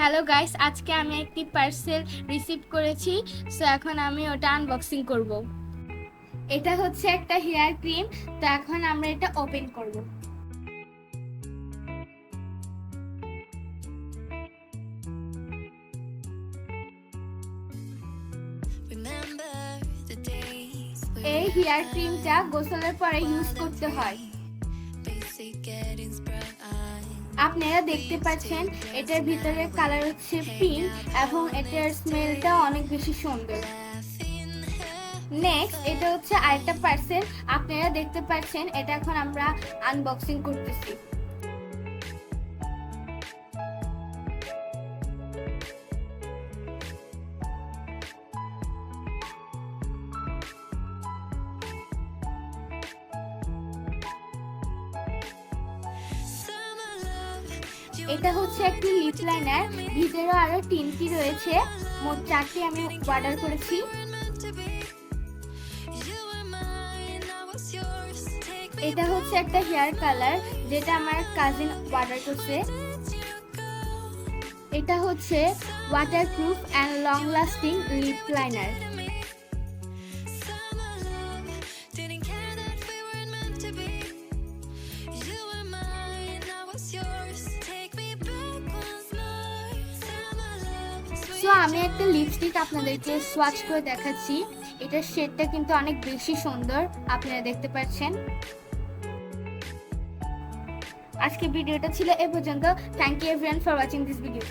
Hello guys, আজকে আমি একটি পার্সেল রিসিভ করেছি। সো এখন আমি ওটা আনবক্সিং করব। এটা হচ্ছে একটা হেয়ার ক্রিম। তো এখন আমরা এটা ওপেন করব। এই হেয়ার ক্রিমটা গোসলের পরে ইউজ করতে হয়। আপনারা দেখতে পাচ্ছেন এটার ভিতরে কালার হচ্ছে পিঙ্ক এবং এটার স্মেলটা অনেক বেশি সুন্দর। নেক্সট এটা হচ্ছে আরেকটা পার্সেল। আপনারা দেখতে পাচ্ছেন এটা এখন আমরা আনবক্সিং করতেছি। এটা হচ্ছে একটি লিপ লাইনার, ভিতরে আরো 3টি রয়েছে, মোট 4টি আমি অর্ডার করেছি। এটা হচ্ছে একটা হেয়ার কালার যেটা আমার কাজিন অর্ডার করছে। এটা হচ্ছে waterproof and long lasting lip liner. So আমি একটা লিপস্টিক আপনাদেরকে সোয়াচ করে দেখাচ্ছি। এটার শেডটা কিন্তু অনেক বেশি সুন্দর, আপনারা দেখতে পাচ্ছেন। আজকে ভিডিওটা ছিল এ পর্যন্ত। Thank you everyone for watching this video.